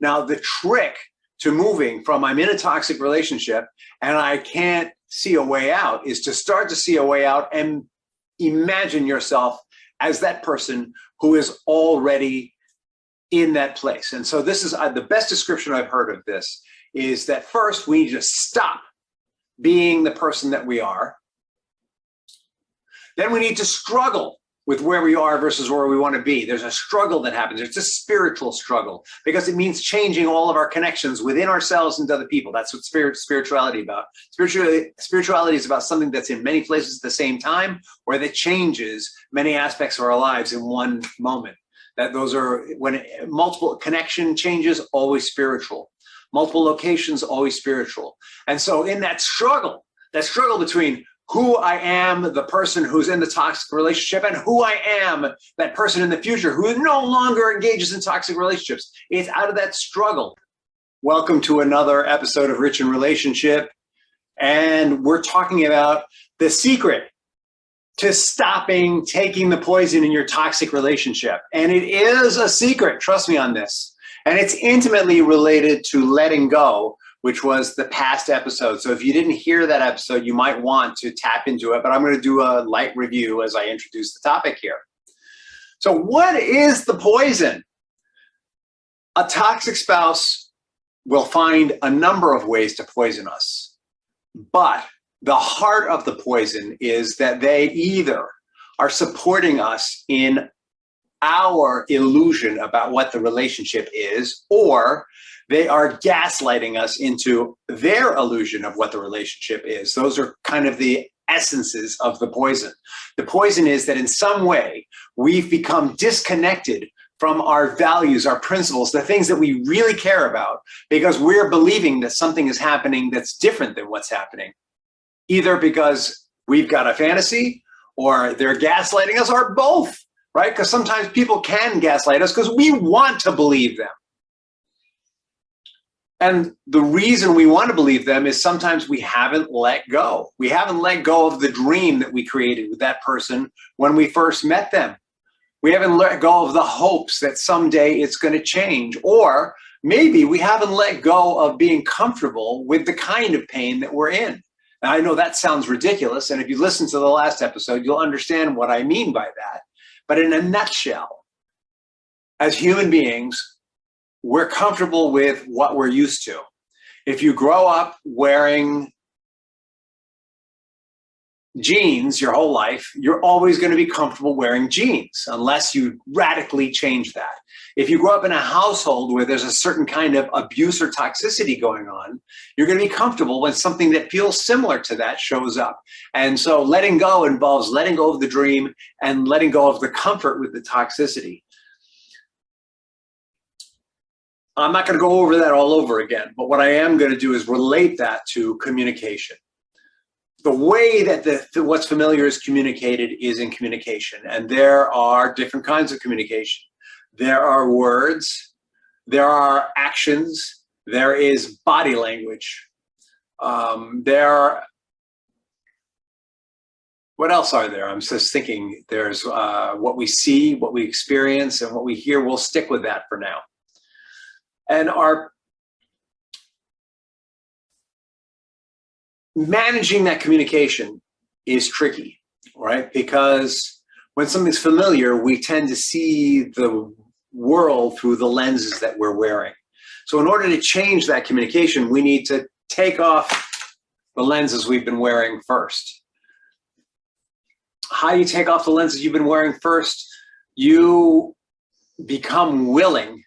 Now, the trick to moving from I'm in a toxic relationship and I can't see a way out is to start to see a way out and imagine yourself as that person who is already in that place. And so this is the best description I've heard of this is that first we need to stop being the person that we are. Then we need to struggle with where we are versus where we want to be. There's a struggle that happens. It's a spiritual struggle because it means changing all of our connections within ourselves and to other people. That's what spirituality is about. Spirituality is about something that's in many places at the same time or that changes many aspects of our lives in one moment. That those are when multiple connection changes, always spiritual. Multiple locations, always spiritual. And so in that struggle between who I am, the person who's in the toxic relationship, and who I am, that person in the future who no longer engages in toxic relationships. It's out of that struggle. Welcome to another episode of Rich in Relationship. And we're talking about the secret to stopping taking the poison in your toxic relationship. And it is a secret, trust me on this. And it's intimately related to letting go, which was the past episode. So if you didn't hear that episode, you might want to tap into it, but I'm going to do a light review as I introduce the topic here. So what is the poison? A toxic spouse will find a number of ways to poison us, but the heart of the poison is that they either are supporting us in our illusion about what the relationship is, or they are gaslighting us into their illusion of what the relationship is. Those are kind of the essences of the poison. The poison is that in some way we've become disconnected from our values, our principles, the things that we really care about, because we're believing that something is happening that's different than what's happening. Either because we've got a fantasy or they're gaslighting us, or both, right? Because sometimes people can gaslight us because we want to believe them. And the reason we want to believe them is sometimes we haven't let go. We haven't let go of the dream that we created with that person when we first met them. We haven't let go of the hopes that someday it's going to change. Or maybe we haven't let go of being comfortable with the kind of pain that we're in. Now, I know that sounds ridiculous. And if you listen to the last episode, you'll understand what I mean by that. But in a nutshell, as human beings, we're comfortable with what we're used to. If you grow up wearing jeans your whole life, you're always going to be comfortable wearing jeans unless you radically change that. If you grow up in a household where there's a certain kind of abuse or toxicity going on, you're going to be comfortable when something that feels similar to that shows up. And so letting go involves letting go of the dream and letting go of the comfort with the toxicity. I'm not going to go over that all over again, but what I am going to do is relate that to communication. The way that what's familiar is communicated is in communication, and there are different kinds of communication. There are words, there are actions, there is body language. What else are there? I'm just thinking there's what we see, what we experience, and what we hear. We'll stick with that for now. And our managing that communication is tricky, right? Because when something's familiar, we tend to see the world through the lenses that we're wearing. So in order to change that communication, we need to take off the lenses we've been wearing first. How do you take off the lenses you've been wearing first? You become willing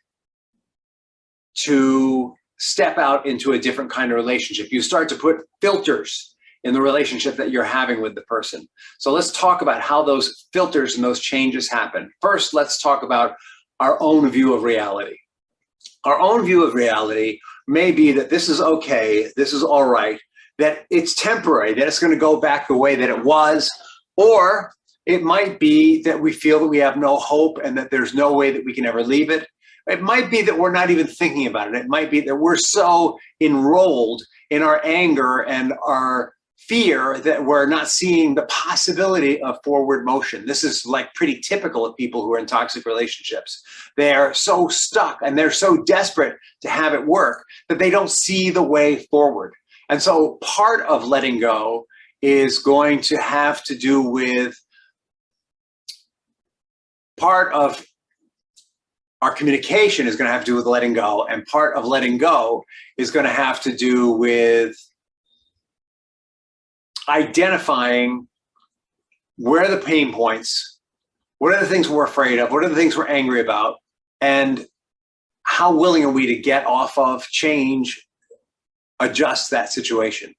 to step out into a different kind of relationship. You start to put filters in the relationship that you're having with the person. So let's talk about how those filters and those changes happen. First, let's talk about our own view of reality. Our own view of reality may be that this is okay, this is all right, that it's temporary, that it's going to go back the way that it was, or it might be that we feel that we have no hope and that there's no way that we can ever leave it. It might be that we're not even thinking about it. It might be that we're so enrolled in our anger and our fear that we're not seeing the possibility of forward motion. This is like pretty typical of people who are in toxic relationships. They're so stuck and they're so desperate to have it work that they don't see the way forward. And so part of letting go is going to have to do with part of our communication is going to have to do with letting go, and part of letting go is going to have to do with identifying where are the pain points, what are the things we're afraid of, what are the things we're angry about, and how willing are we to get off of, change, adjust that situation.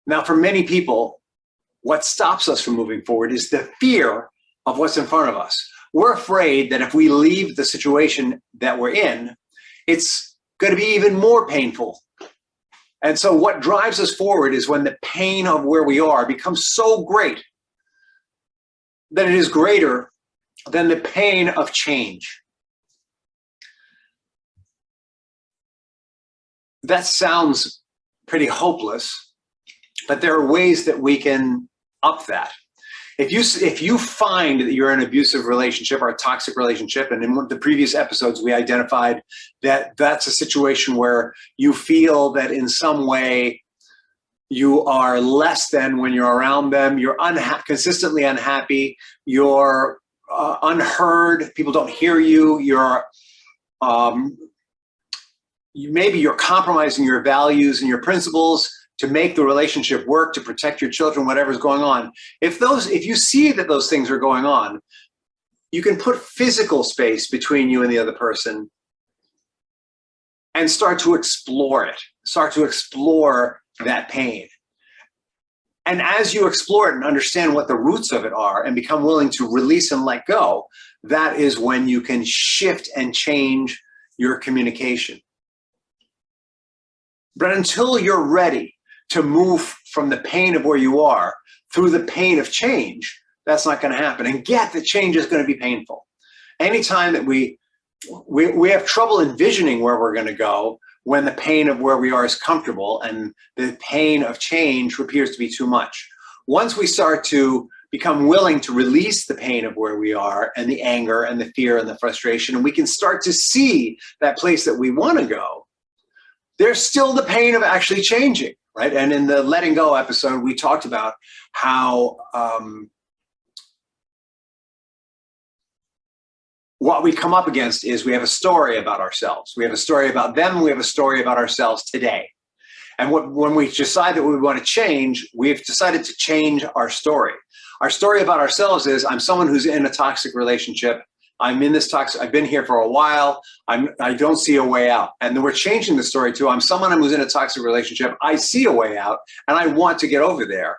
Now, for many people, what stops us from moving forward is the fear of what's in front of us. We're afraid that if we leave the situation that we're in, it's going to be even more painful. And so what drives us forward is when the pain of where we are becomes so great that it is greater than the pain of change. That sounds pretty hopeless, but there are ways that we can up that. If you find that you're in an abusive relationship or a toxic relationship, and in one of the previous episodes we identified that that's a situation where you feel that in some way you are less than when you're around them, you're consistently unhappy, you're unheard, people don't hear you, maybe you're compromising your values and your principles to make the relationship work, to protect your children, whatever's going on. If you see that those things are going on, you can put physical space between you and the other person and start to explore it, start to explore that pain. And as you explore it and understand what the roots of it are and become willing to release and let go, that is when you can shift and change your communication. But until you're ready to move from the pain of where you are through the pain of change, that's not going to happen. And get that change is going to be painful. Anytime that we have trouble envisioning where we're going to go when the pain of where we are is comfortable and the pain of change appears to be too much. Once we start to become willing to release the pain of where we are and the anger and the fear and the frustration, and we can start to see that place that we want to go, there's still the pain of actually changing. Right. And in the letting go episode, we talked about how what we come up against is we have a story about ourselves. We have a story about them. We have a story about ourselves today. And when we decide that we want to change, we've decided to change our story. Our story about ourselves is I'm someone who's in a toxic relationship. I'm in this toxic, I've been here for a while. I don't see a way out. And then we're changing the story to I'm someone who's in a toxic relationship. I see a way out and I want to get over there.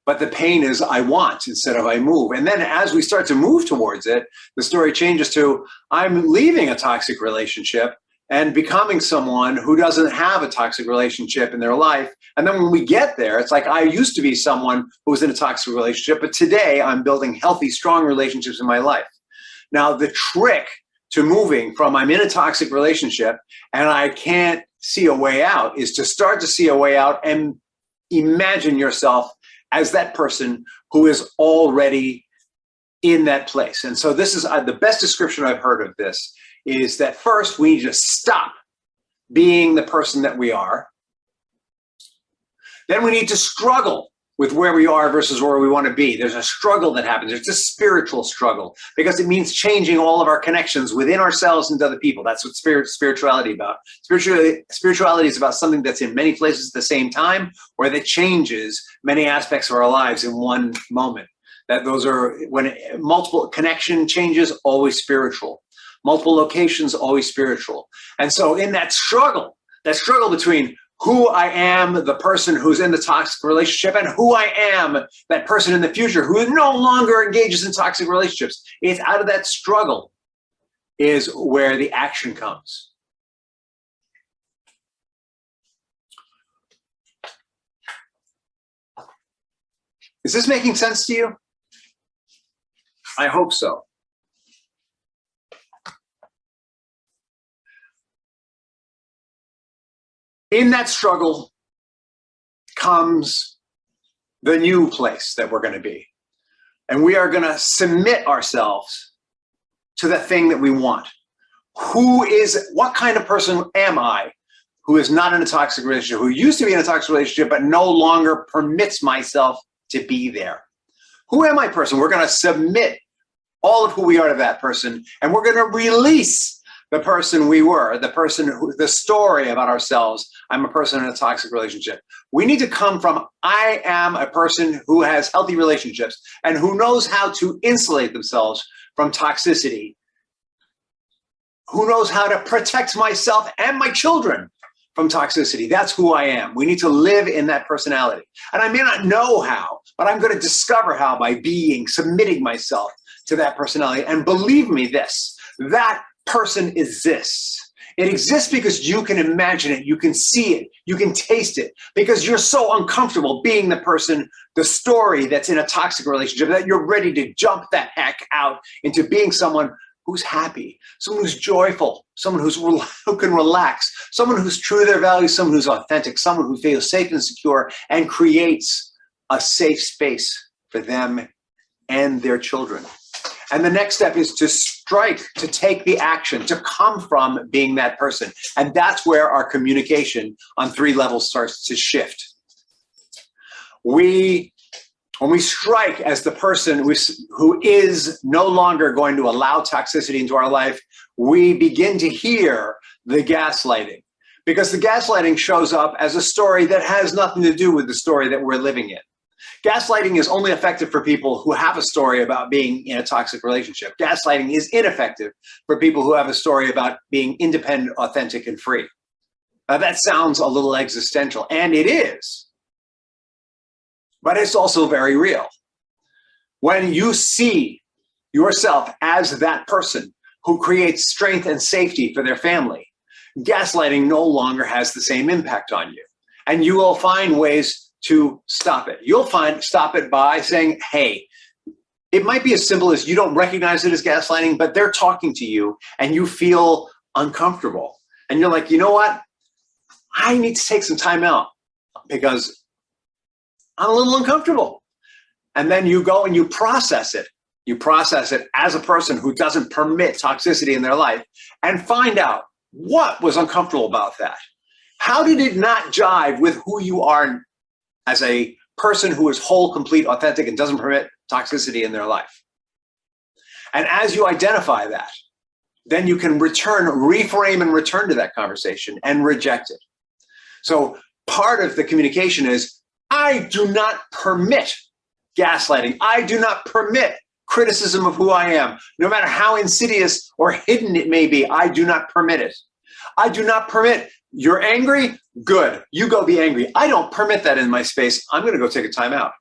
But the pain is I want instead of I move. And then as we start to move towards it, the story changes to I'm leaving a toxic relationship and becoming someone who doesn't have a toxic relationship in their life. And then when we get there, it's like I used to be someone who was in a toxic relationship, but today I'm building healthy, strong relationships in my life. Now, the trick to moving from I'm in a toxic relationship and I can't see a way out is to start to see a way out and imagine yourself as that person who is already in that place. And so this is the best description I've heard of this is that first we need to stop being the person that we are. Then we need to struggle with where we are versus where we want to be. There's a struggle that happens. It's a spiritual struggle because it means changing all of our connections within ourselves and to other people. That's what spirituality is about. Spirituality is about something that's in many places at the same time or that changes many aspects of our lives in one moment. That those are when multiple connection changes, always spiritual. Multiple locations, always spiritual. And so in that struggle between who I am, the person who's in the toxic relationship, and who I am, that person in the future who no longer engages in toxic relationships. It's out of that struggle is where the action comes. Is this making sense to you? I hope so. In that struggle comes the new place that we're going to be. And we are going to submit ourselves to the thing that we want. What kind of person am I who is not in a toxic relationship, who used to be in a toxic relationship, but no longer permits myself to be there? Who am I person? We're going to submit all of who we are to that person, and we're going to release the person we were, the story about ourselves. I'm a person in a toxic relationship. We need to come from, I am a person who has healthy relationships and who knows how to insulate themselves from toxicity, who knows how to protect myself and my children from toxicity. That's who I am. We need to live in that personality. And I may not know how, but I'm going to discover how by submitting myself to that personality. And believe me this, that person exists. It exists because you can imagine it, you can see it, you can taste it, because you're so uncomfortable being the person, the story that's in a toxic relationship, that you're ready to jump the heck out into being someone who's happy, someone who's joyful, someone who can relax, someone who's true to their values, someone who's authentic, someone who feels safe and secure and creates a safe space for them and their children. And the next step is to strike, to take the action, to come from being that person. And that's where our communication on 3 levels starts to shift. When we strike as the person who is no longer going to allow toxicity into our life, we begin to hear the gaslighting. Because the gaslighting shows up as a story that has nothing to do with the story that we're living in. Gaslighting is only effective for people who have a story about being in a toxic relationship. Gaslighting is ineffective for people who have a story about being independent, authentic, and free. Now, that sounds a little existential, and it is, but it's also very real. When you see yourself as that person who creates strength and safety for their family, gaslighting no longer has the same impact on you, and you will find ways to stop it. Stop it by saying, hey, it might be as simple as you don't recognize it as gaslighting, but they're talking to you and you feel uncomfortable. And you're like, you know what? I need to take some time out because I'm a little uncomfortable. And then you go and you process it. You process it as a person who doesn't permit toxicity in their life and find out what was uncomfortable about that. How did it not jive with who you are as a person who is whole, complete, authentic, and doesn't permit toxicity in their life? And as you identify that, then you can reframe and return to that conversation and reject it. So part of the communication is, I do not permit gaslighting. I do not permit criticism of who I am. No matter how insidious or hidden it may be, I do not permit it. I do not permit, you're angry? Good. You go be angry. I don't permit that in my space. I'm going to go take a time out.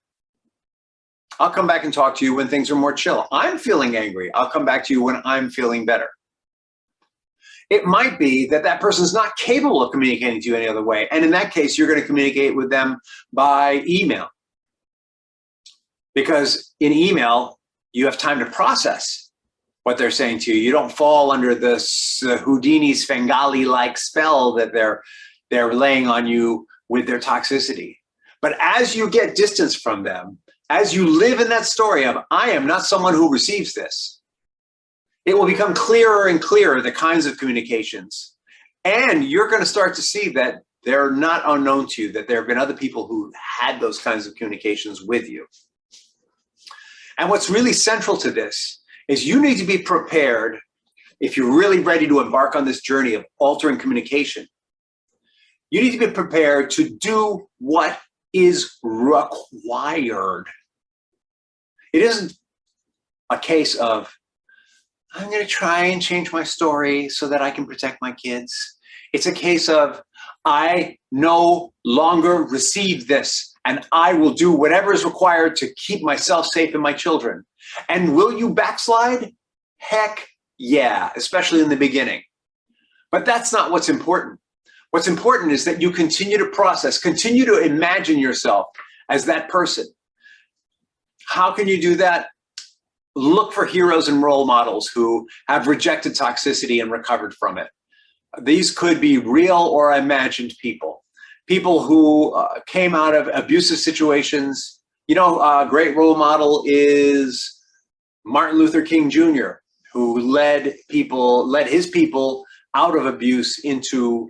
I'll come back and talk to you when things are more chill. I'm feeling angry. I'll come back to you when I'm feeling better. It might be that that person's not capable of communicating to you any other way. And in that case, you're going to communicate with them by email. Because in email, you have time to process what they're saying to you. You don't fall under this Houdini's Svengali-like spell that they're laying on you with their toxicity. But as you get distance from them, as you live in that story of, I am not someone who receives this, it will become clearer and clearer the kinds of communications. And you're going to start to see that they're not unknown to you, that there have been other people who had those kinds of communications with you. And what's really central to this is you need to be prepared, if you're really ready to embark on this journey of altering communication, you need to be prepared to do what is required. It isn't a case of, I'm going to try and change my story so that I can protect my kids. It's a case of, I no longer receive this, and I will do whatever is required to keep myself safe and my children. And will you backslide? Heck yeah, especially in the beginning. But that's not what's important. What's important is that you continue to process, continue to imagine yourself as that person. How can you do that? Look for heroes and role models who have rejected toxicity and recovered from it. These could be real or imagined people. People who came out of abusive situations, A great role model is Martin Luther King Jr., who led his people out of abuse into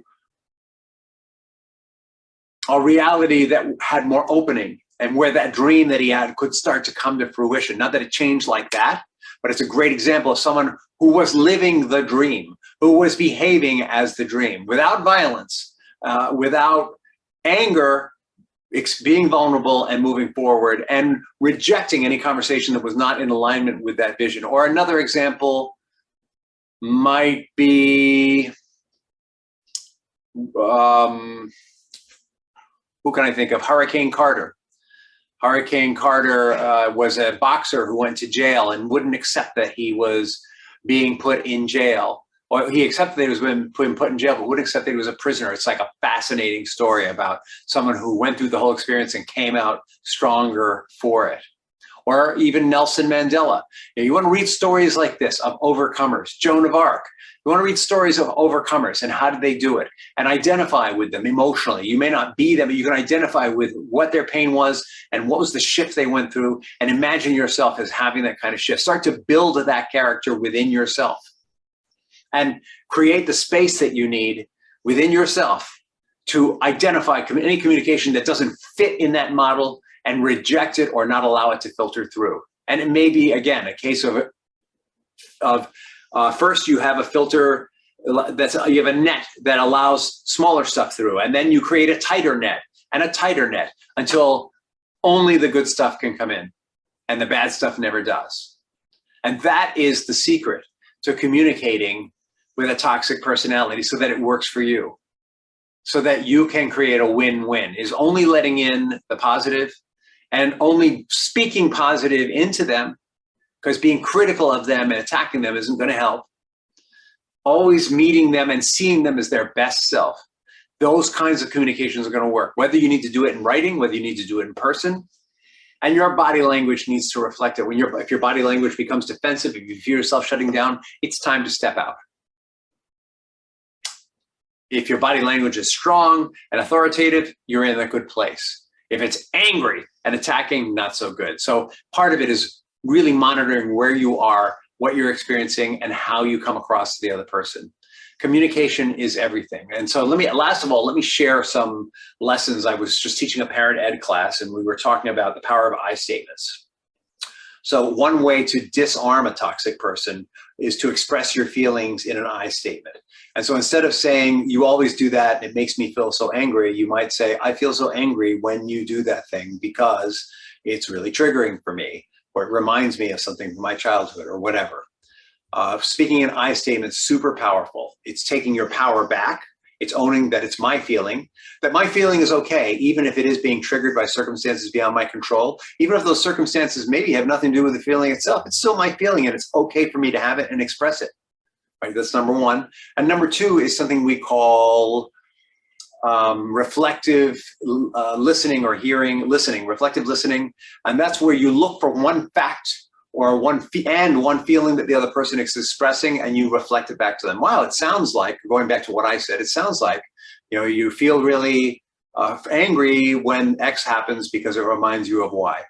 a reality that had more opening, and where that dream that he had could start to come to fruition. Not that it changed like that, but it's a great example of someone who was living the dream, who was behaving as the dream, without violence, without anger, being vulnerable and moving forward, and rejecting any conversation that was not in alignment with that vision. Or another example might be, who can I think of? Hurricane Carter. Hurricane Carter was a boxer who went to jail and wouldn't accept that he was being put in jail. Or he accepted that he was being put in jail, but wouldn't accept that he was a prisoner. It's like a fascinating story about someone who went through the whole experience and came out stronger for it. Or even Nelson Mandela. You want to read stories like this of overcomers. Joan of Arc. You want to read stories of overcomers and how did they do it, and identify with them emotionally. You may not be them, but you can identify with what their pain was and what was the shift they went through, and imagine yourself as having that kind of shift. Start to build that character within yourself and create the space that you need within yourself to identify any communication that doesn't fit in that model and reject it or not allow it to filter through. And it may be, again, a case of first you have a filter, you have a net that allows smaller stuff through, and then you create a tighter net and a tighter net until only the good stuff can come in and the bad stuff never does. And that is the secret to communicating with a toxic personality, so that it works for you, so that you can create a win-win, is only letting in the positive and only speaking positive into them, because being critical of them and attacking them isn't going to help. Always meeting them and seeing them as their best self. Those kinds of communications are going to work, whether you need to do it in writing, whether you need to do it in person. And your body language needs to reflect it. If your body language becomes defensive, if you feel yourself shutting down, it's time to step out. If your body language is strong and authoritative, you're in a good place. If it's angry and attacking, not so good. So part of it is really monitoring where you are, what you're experiencing, and how you come across to the other person. Communication is everything. And so last of all, let me share some lessons. I was just teaching a parent ed class, and we were talking about the power of I statements. So one way to disarm a toxic person is to express your feelings in an I statement. And so instead of saying, you always do that, it makes me feel so angry, you might say, I feel so angry when you do that thing because it's really triggering for me, or it reminds me of something from my childhood, or whatever. Speaking in I statements, super powerful. It's taking your power back. It's owning that it's my feeling, that my feeling is okay, even if it is being triggered by circumstances beyond my control, even if those circumstances maybe have nothing to do with the feeling itself. It's still my feeling, and it's okay for me to have it and express it. Right? That's number one. And number two is something we call reflective listening, or reflective listening. And that's where you look for one fact or one feeling that the other person is expressing, and you reflect it back to them. Wow, it sounds like, going back to what I said, it sounds like, you feel really angry when X happens because it reminds you of Y.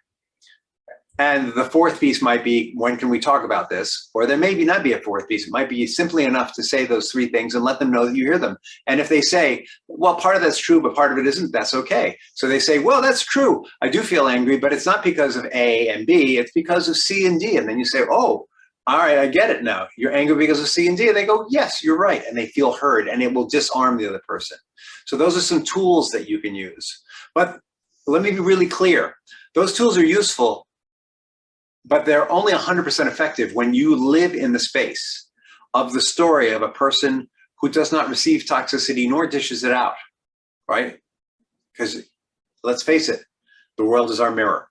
And the fourth piece might be, when can we talk about this? Or there may not be a fourth piece. It might be simply enough to say those three things and let them know that you hear them. And if they say, well, part of that's true, but part of it isn't, that's okay. So they say, well, that's true. I do feel angry, but it's not because of A and B, it's because of C and D. And then you say, oh, all right, I get it now. You're angry because of C and D. And they go, yes, you're right. And they feel heard, and it will disarm the other person. So those are some tools that you can use. But let me be really clear. Those tools are useful, but they're only 100% effective when you live in the space of the story of a person who does not receive toxicity nor dishes it out, right? Because let's face it, the world is our mirror.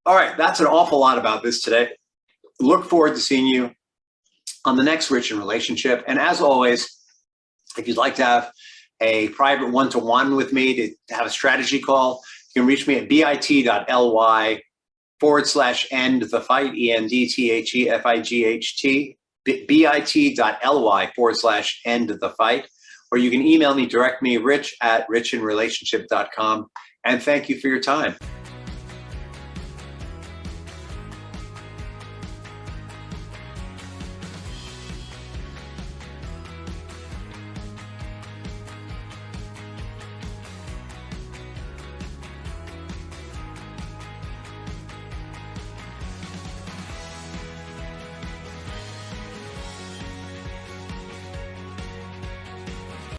All right, that's an awful lot about this today. Look forward to seeing you on the next Rich in Relationship. And as always, if you'd like to have a private one-to-one with me, to have a strategy call, you can reach me at bit.ly/end-the-fight, ENDTHEFIGHT, bit.ly/end-the-fight, or you can email me, direct me, rich@richinrelationship.com. And thank you for your time.